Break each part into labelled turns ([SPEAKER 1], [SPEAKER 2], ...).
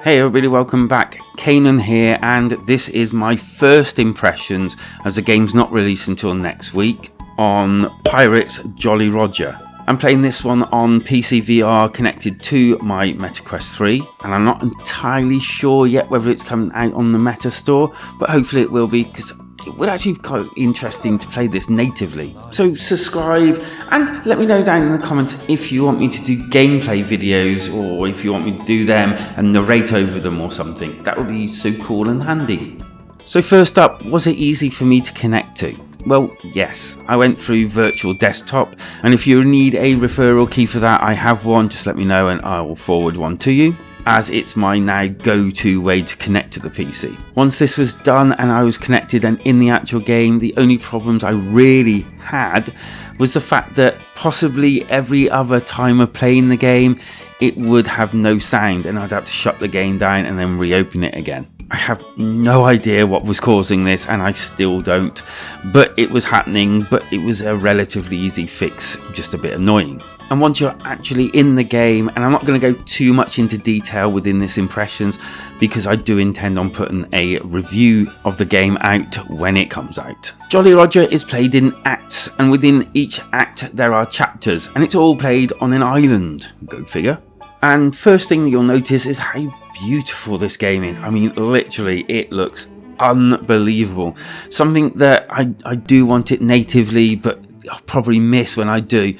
[SPEAKER 1] Hey everybody, welcome back. Kanan here, and this is my first impressions, as the game's not released until next week, on Pirates Jolly Roger. I'm playing this one on PCVR connected to my MetaQuest 3, and I'm not entirely sure yet whether it's coming out on the Meta Store, but hopefully it will be, because it would actually be quite interesting to play this natively. So subscribe and let me know down in the comments if you want me to do gameplay videos, or if you want me to do them and narrate over them or something. That would be so cool and handy. So first up, was it easy for me to connect to? Well, yes, I went through virtual desktop, and if you need a referral key for that, I have one. Just let me know and I will forward one to you, as it's my now go-to way to connect to the PC. Once this was done and I was connected and in the actual game, the only problems I really had was the fact that possibly every other time of playing the game, it would have no sound and I'd have to shut the game down and then reopen it again. I have no idea what was causing this, and I still don't, but it was happening, but it was a relatively easy fix, just a bit annoying. And once you're actually in the game, and I'm not going to go too much into detail within this impressions, because I do intend on putting a review of the game out when it comes out. Jolly Roger is played in acts, and within each act there are chapters, and it's all played on an island. Go figure. And first thing you'll notice is how beautiful this game is. I mean, literally, it looks unbelievable. Something that I do want it natively, but I'll probably miss when I do.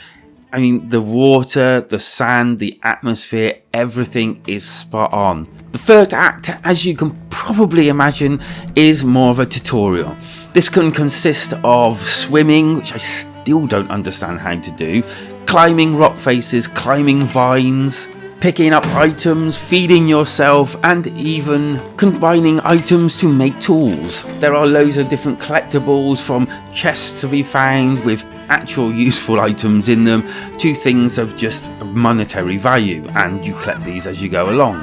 [SPEAKER 1] I mean, the water, the sand, the atmosphere, everything is spot on. The third act, as you can probably imagine, is more of a tutorial. This can consist of swimming, which I still don't understand how to do, climbing rock faces, climbing vines, picking up items, feeding yourself, and even combining items to make tools. There are loads of different collectibles, from chests to be found with actual useful items in them to things of just monetary value, and you collect these as you go along.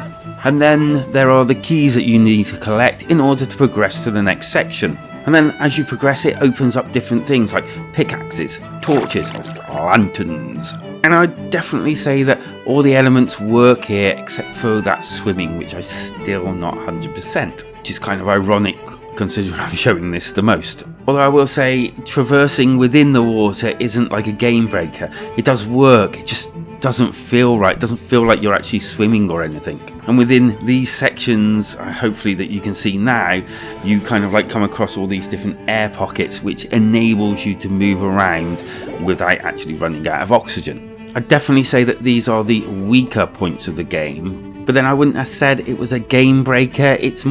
[SPEAKER 1] And then there are the keys that you need to collect in order to progress to the next section. And then as you progress, it opens up different things like pickaxes, torches, lanterns. And I'd definitely say that all the elements work here except for that swimming, which I'm still not 100%, which is kind of ironic considering I'm showing this the most. Although I will say, traversing within the water isn't like a game breaker. It does work, it just doesn't feel right. It doesn't feel like you're actually swimming or anything. And within these sections, hopefully that you can see now, you kind of like come across all these different air pockets, which enables you to move around without actually running out of oxygen. I'd definitely say that these are the weaker points of the game, but then I wouldn't have said it was a game breaker. It's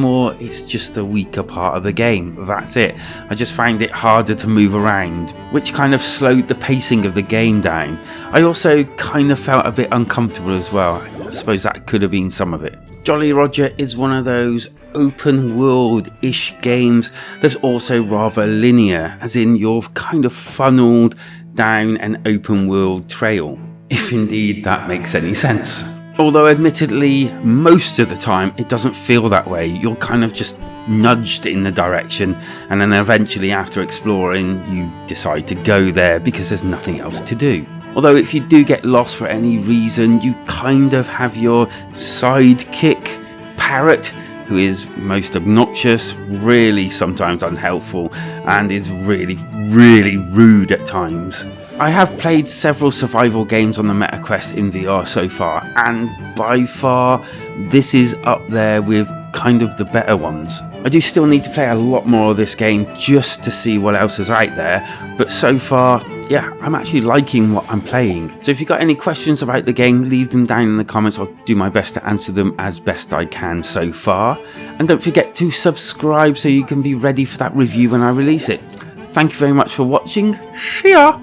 [SPEAKER 1] just a weaker part of the game. That's it. I just found it harder to move around, which kind of slowed the pacing of the game down. I also kind of felt a bit uncomfortable as well. I suppose that could have been some of it. Jolly Roger is one of those open world-ish games that's also rather linear, as in you're kind of funneled down an open world trail, if indeed that makes any sense. Although admittedly, most of the time it doesn't feel that way. You're kind of just nudged in the direction, and then eventually after exploring you decide to go there because there's nothing else to do. Although if you do get lost for any reason, you kind of have your sidekick, Parrot, who is most obnoxious, really sometimes unhelpful, and is really, really rude at times. I have played several survival games on the MetaQuest in VR so far, and by far this is up there with kind of the better ones. I do still need to play a lot more of this game just to see what else is out there, but so far, yeah, I'm actually liking what I'm playing. So if you've got any questions about the game, leave them down in the comments. I'll do my best to answer them as best I can so far. And don't forget to subscribe so you can be ready for that review when I release it. Thank you very much for watching. See ya!